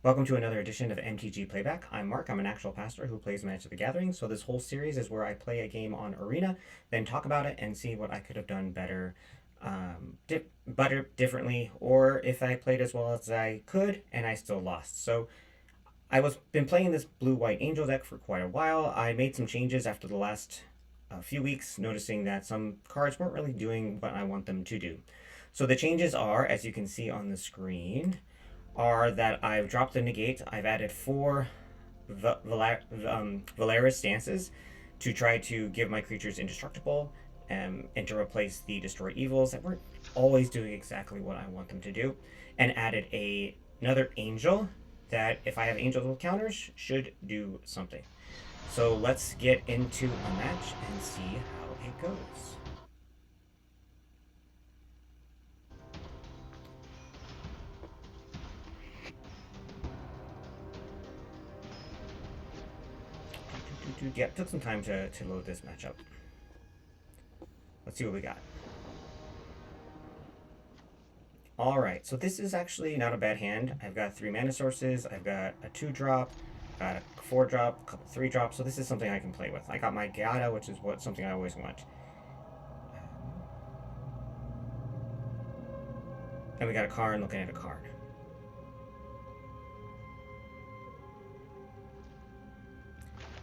Welcome to another edition of MTG Playback. I'm Mark. I'm an actual pastor who plays Magic the Gathering. So this whole series is where I play a game on Arena, then talk about it and see what I could have done better, differently, or if I played as well as I could and I still lost. So I was been playing this blue-white angel deck for quite a while. I made some changes after the last few weeks, noticing that some cards weren't really doing what I want them to do. So the changes are, as you can see on the screen, are that I've dropped the negate. I've added four Valeris stances to try to give my creatures indestructible, and to replace the destroy evils that weren't always doing exactly what I want them to do, and added another angel that, if I have angels with counters, should do something. So let's get into a match and see how it goes. Yeah, it took some time to load this matchup. Let's see what we got. Alright, so this is actually not a bad hand. I've got 3 mana sources, I've got a 2-drop, got a 4-drop, a couple 3-drops, so this is something I can play with. I got my Gata, which is something I always want. And we got a Karn looking at a Karn.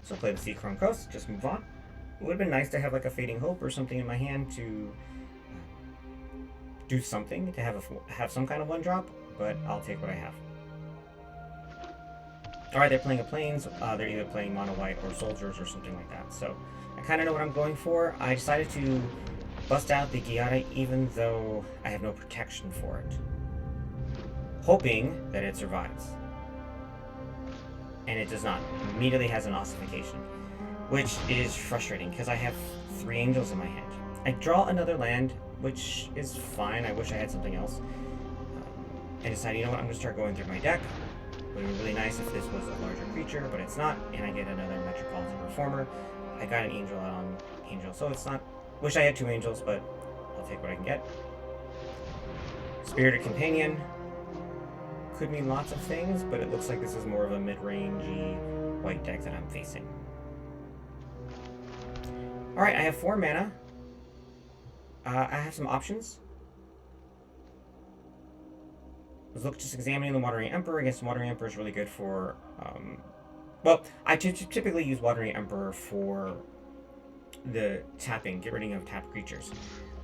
So play the Sea-Chrome Coast, just move on. It would have been nice to have like a Fading Hope or something in my hand to do something, to have some kind of 1-drop, but I'll take what I have. Alright, they're playing a Plains. They're either playing Mono White or Soldiers or something like that. So I kind of know what I'm going for. I decided to bust out the Giada even though I have no protection for it, hoping that it survives. And it does not. It immediately has an ossification, which is frustrating because I have 3 angels in my hand. I draw another land, which is fine. I wish I had something else. I decided, you know what, I'm going to start going through my deck. It would be really nice if this was a larger creature, but it's not, and I get another Metropolitan Reformer. I got an angel out on angel, so it's not... Wish I had 2 angels, but I'll take what I can get. Spirited Companion could mean lots of things, but it looks like this is more of a mid-rangey white deck that I'm facing. Alright, I have 4 mana. I have some options. Let's just examining the Wandering Emperor. Against Wandering Emperor is really good for... well, I typically use Wandering Emperor for the tapping, get rid of tapped creatures,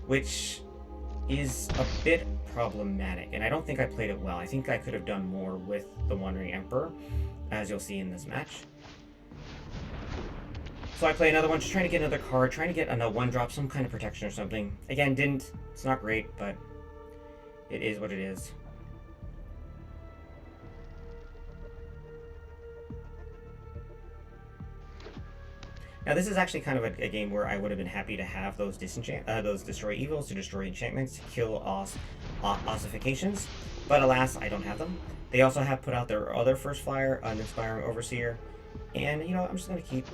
which is a bit problematic, and I don't think I played it well. I think I could have done more with the Wandering Emperor, as you'll see in this match. So I play another one, just trying to get another card, trying to get a 1-drop, some kind of protection or something. Again, didn't. It's not great, but it is what it is. Now this is actually kind of a game where I would have been happy to have those destroy evils to destroy enchantments, kill ossifications, but alas, I don't have them. They also have put out their other first flyer, Uninspiring Overseer, and you know, I'm just gonna keep,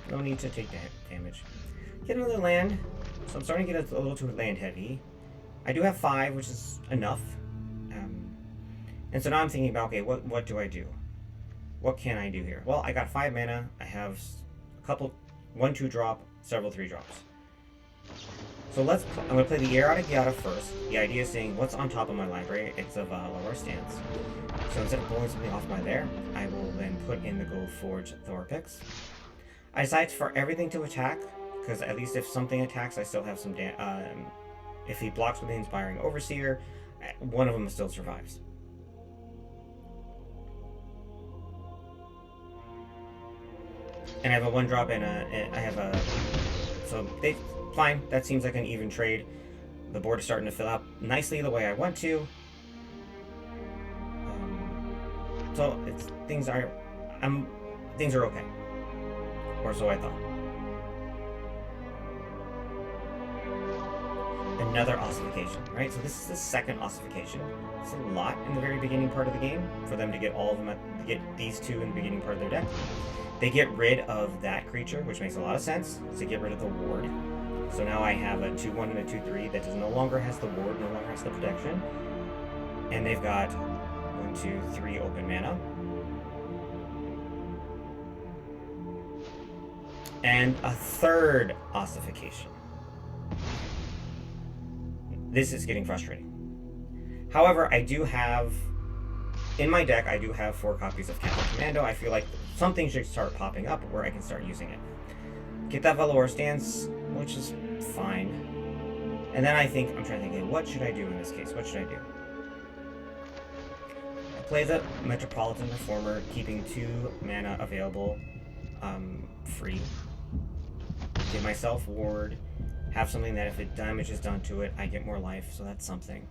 no need to take damage. Get another land, so I'm starting to get a little too land heavy. I do have 5, which is enough, and so now I'm thinking about, okay, what do I do? What can I do here? Well, I got 5 mana. I have a couple 1-2-drop, several 3-drops. So I'm going to play the Erotic Giada first. The idea is saying what's on top of my library. It's of lower stance. So instead of pulling something off my there, I will then put in the Gold Forge Thorpix. I decide for everything to attack, because at least if something attacks, I still have some if he blocks with the Inspiring Overseer, one of them still survives. And I have a 1-drop and I have a... So, fine. That seems like an even trade. The board is starting to fill out nicely the way I want to. So, things are okay. Or so I thought. Another ossification, right? So this is the second ossification. It's a lot in the very beginning part of the game for them to get all of them, to get these 2 in the beginning part of their deck. They get rid of that creature, which makes a lot of sense, to get rid of the ward. So now I have a 2-1 and a 2-3 that no longer has the ward, no longer has the protection. And they've got 1, 2, 3 open mana. And a third ossification. This is getting frustrating. However, I do have, in my deck, I do have 4 copies of Catholic Commando. I feel like something should start popping up where I can start using it. Get that Velour stance, which is fine. And then I'm trying to think, okay, what should I do in this case? What should I do? I play the Metropolitan Reformer, keeping 2 mana available, free. Give myself ward, have something that if it damage is done to it, I get more life, so that's something.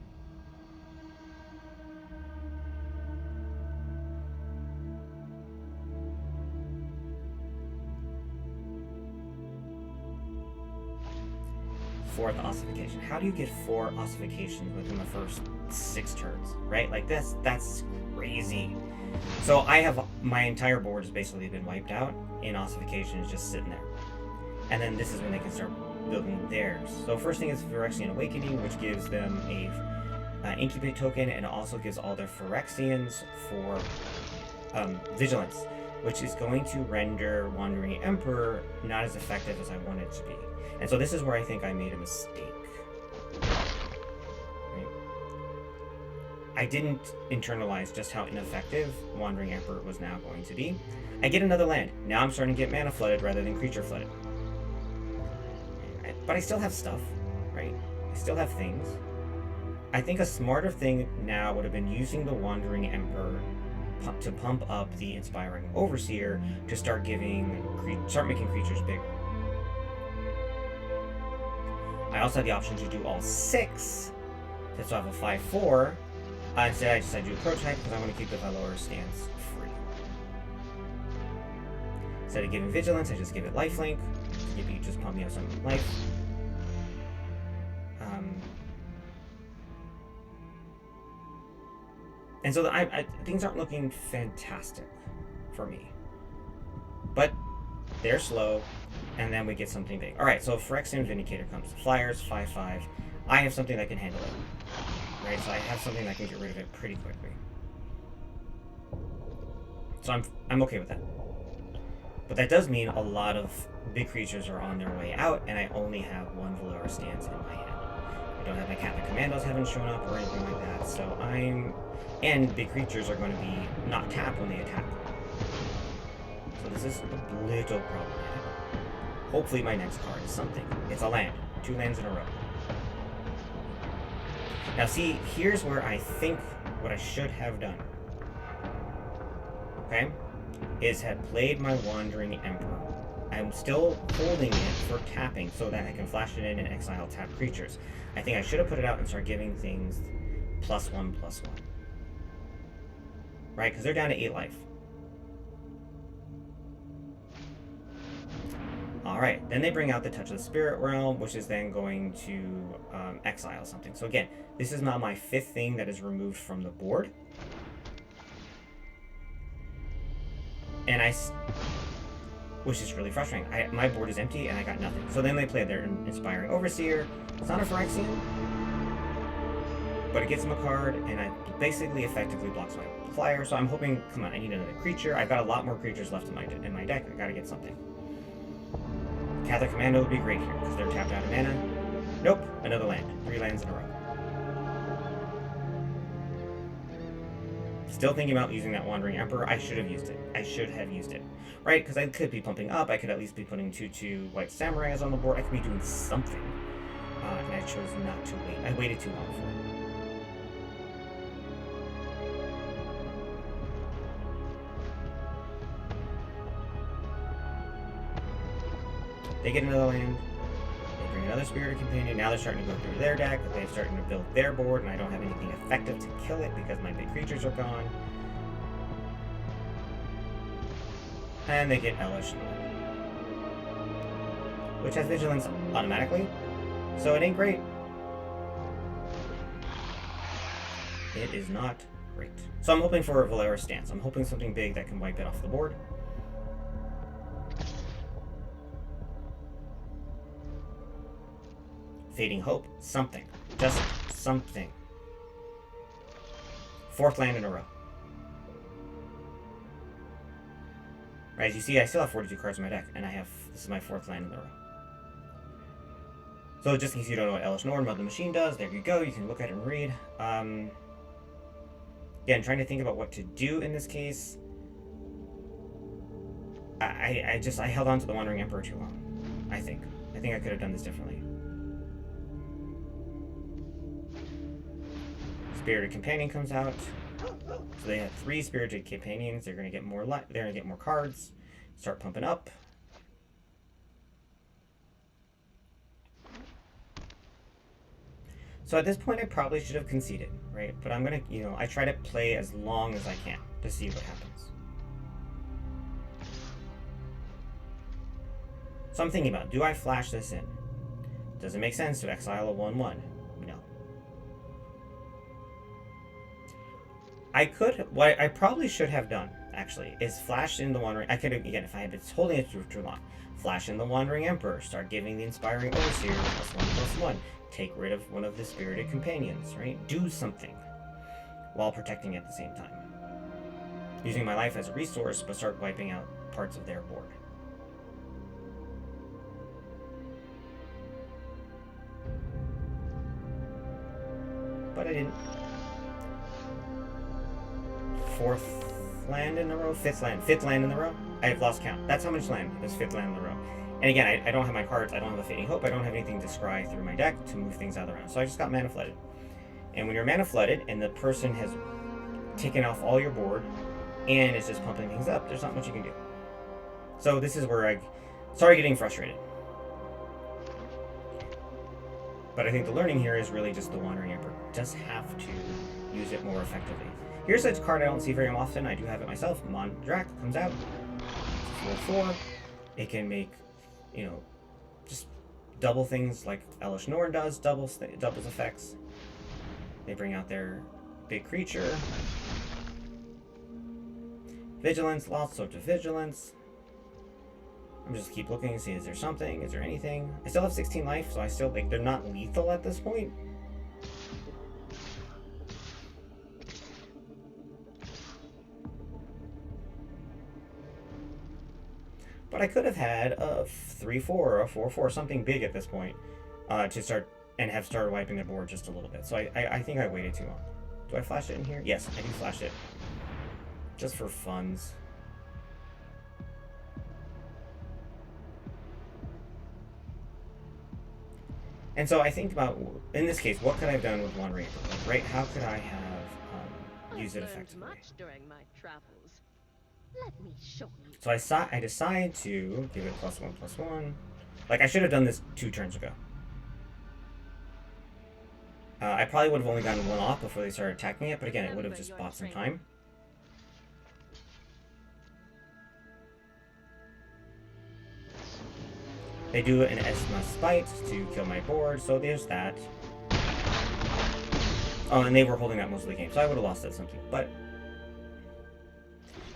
Fourth ossification. How do you get 4 ossifications within the first 6 turns, right? Like that's crazy. So I have, my entire board has basically been wiped out in ossifications just sitting there. And then this is when they can start building theirs. So first thing is Phyrexian Awakening, which gives them a incubate token, and also gives all their Phyrexians for vigilance, which is going to render Wandering Emperor not as effective as I want it to be. And so this is where I think I made a mistake. Right? I didn't internalize just how ineffective Wandering Emperor was now going to be. I get another land. Now I'm starting to get mana flooded rather than creature flooded. But I still have stuff, right? I still have things. I think a smarter thing now would have been using the Wandering Emperor to pump up the Inspiring Overseer to start making creatures bigger. I also had the option to do all 6, so I have a 5/4. Instead, I decided to do a prototype because I want to keep the Velour stance free. Instead of giving Vigilance, I just give it Lifelink. Maybe you just pump me up some life. And so things aren't looking fantastic for me. But they're slow, and then we get something big. Alright, so Phyrexian Vindicator comes. Flyers, 5/5. I have something that can handle it. Right, so I have something that can get rid of it pretty quickly. So I'm okay with that. But that does mean a lot of big creatures are on their way out, and I only have 1 Velour stance in my hand. I don't have my Catholic Commandos haven't shown up or anything like that, so and big creatures are going to be not tapped when they attack. So this is a little problematic. Hopefully my next card is something. It's a land. 2 lands in a row. Now see, here's where I think what I should have done. Okay? Is had played my Wandering Emperor. I'm still holding it for tapping so that I can flash it in and exile tap creatures. I think I should have put it out and start giving things +1/+1. Right? Because they're down to 8 life. Alright, then they bring out the Touch of the Spirit Realm, which is then going to exile something. So again, this is now my 5th thing that is removed from the board. And which is really frustrating. My board is empty and I got nothing. So then they play their Inspiring Overseer. It's not a Phyrexian, but it gets them a card, and it basically effectively blocks my flyer. So I'm hoping, come on, I need another creature. I've got a lot more creatures left in my deck. I gotta get something. Catholic Commando would be great here because they're tapped out of mana. Nope, another land. 3 lands in a row. Still thinking about using that Wandering Emperor. I should have used it. Right? Because I could be pumping up. I could at least be putting 2/2 White Samurais on the board. I could be doing something. And I chose not to wait. I waited too long for it. They get another land. They bring another Spirit Companion. Now they're starting to go through their deck. They're starting to build their board, and I don't have anything effective to kill it because my big creatures are gone. And they get Elesh Norn, which has Vigilance automatically, so it ain't great. It is not great. So I'm hoping for a Velour stance. I'm hoping something big that can wipe it off the board. Fading Hope, something. Just something. 4th land in a row. Right, as you see, I still have 42 cards in my deck, and this is my 4th land in the row. So just in case you don't know what Elish Norn, Mother Machine does, there you go, you can look at it and read. Again, trying to think about what to do in this case. I held on to the Wandering Emperor too long, I think. I think I could have done this differently. Spirited Companion comes out. So they have 3 Spirited Companions. They're going to get more they're going to get more cards. Start pumping up. So at this point, I probably should have conceded, right? But I'm going to, I try to play as long as I can to see what happens. So I'm thinking about, do I flash this in? Does it make sense to exile a 1/1? No. What I probably should have done, actually, is flash in the Wandering... I could have, again, if I had been holding it too long, flash in the Wandering Emperor, start giving the Inspiring Overseer +1/+1, take rid of one of the Spirited Companions, right? Do something while protecting at the same time. Using my life as a resource, but start wiping out parts of their board. But I didn't. 4th land in a row? 5th land in the row? I've lost count. That's how much land is 5th land in the row. And again, I don't have my cards, I don't have a Fading Hope, I don't have anything to scry through my deck to move things out of the round. So I just got mana flooded. And when you're mana flooded and the person has taken off all your board and is just pumping things up, there's not much you can do. So this is where I started getting frustrated. But I think the learning here is really just the Wandering Emperor. Just have to use it more effectively. Here's a card I don't see very often. I do have it myself. Mondrak comes out. 4/4. It can make, just double things like Elish Norn does. Doubles effects. They bring out their big creature. Vigilance. Lots of vigilance. I'm just keep looking and see, is there something? Is there anything? I still have 16 life, so I still, they're not lethal at this point. But I could have had a 3/4 or a 4/4, something big at this point, to start, and have started wiping the board just a little bit. So I think I waited too long. Do I flash it in here? Yes, I do flash it. Just for funs. And so I think about, in this case, what could I have done with Wandering Emperor? Right? How could I have used it effectively? Much during my travels. Let me show you. So I decide to give it +1/+1. Like, I should have done this 2 turns ago. I probably would have only gotten 1 off before they started attacking it, but again, it would have just bought some time. They do an Esma Spite to kill my board, so there's that. Oh, and they were holding out most of the game, so I would have lost at something, but...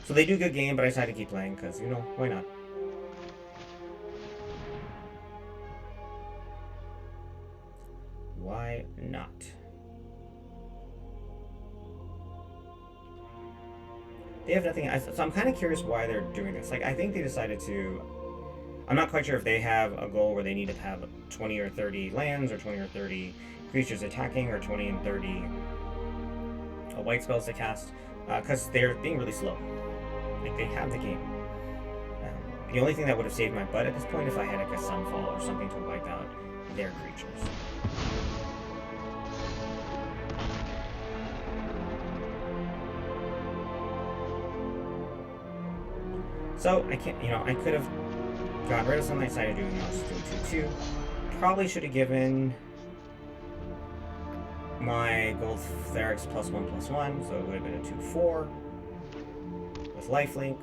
So they do good game, but I decided to keep playing, because, why not? Why not? They have nothing... So I'm kind of curious why they're doing this. Like, I think they decided to... I'm not quite sure if they have a goal where they need to have 20 or 30 lands, or 20 or 30 creatures attacking, or 20 and 30 white spells to cast, because they're being really slow. Like, they have the game. The only thing that would have saved my butt at this point if I had like a Sunfall or something to wipe out their creatures. So I can't, I could have got rid of something. I decided to do, just do 2/2. Probably should have given my Gold Clerics +1/+1, so it would have been a 2/4 with lifelink.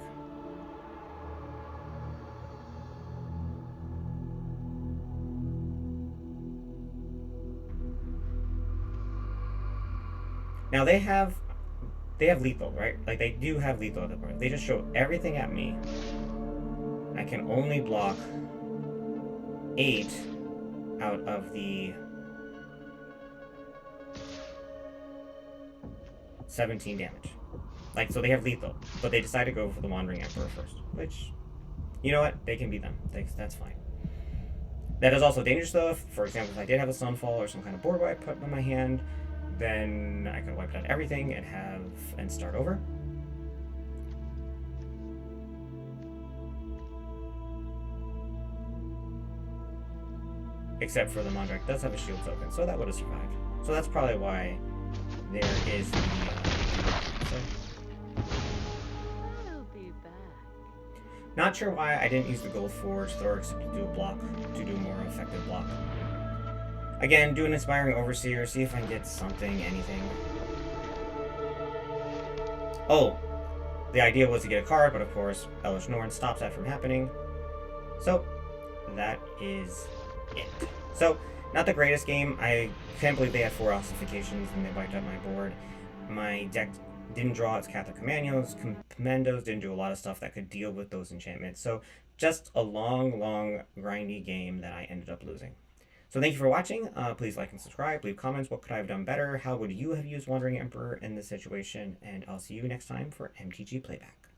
Now they have lethal, right? Like, they do have lethal at the point. They just show everything at me. I can only block 8 out of the 17 damage. Like, so they have lethal, but they decide to go for the Wandering Emperor first, which, you know what? They can be them. That's fine. That is also dangerous, though. For example, if I did have a Sunfall or some kind of board wipe put in my hand, then I could wipe out everything and start over. Except for the Mondrak does have a shield token, so that would have survived. So that's probably why there is the so. I'll be back. Not sure why I didn't use the Gold Forge Thorax to do a block, to do more effective block. Again, do an Inspiring Overseer, see if I can get something, anything. Oh, the idea was to get a card, but of course, Elish Norn stops that from happening. So, that is it. So, not the greatest game. I can't believe they had 4 ossifications and they wiped out my board. My deck didn't draw its Catholic Commandos, didn't do a lot of stuff that could deal with those enchantments. So, just a long, grindy game that I ended up losing. So thank you for watching. Please like and subscribe. Leave comments. What could I have done better? How would you have used Wandering Emperor in this situation? And I'll see you next time for MTG Playback.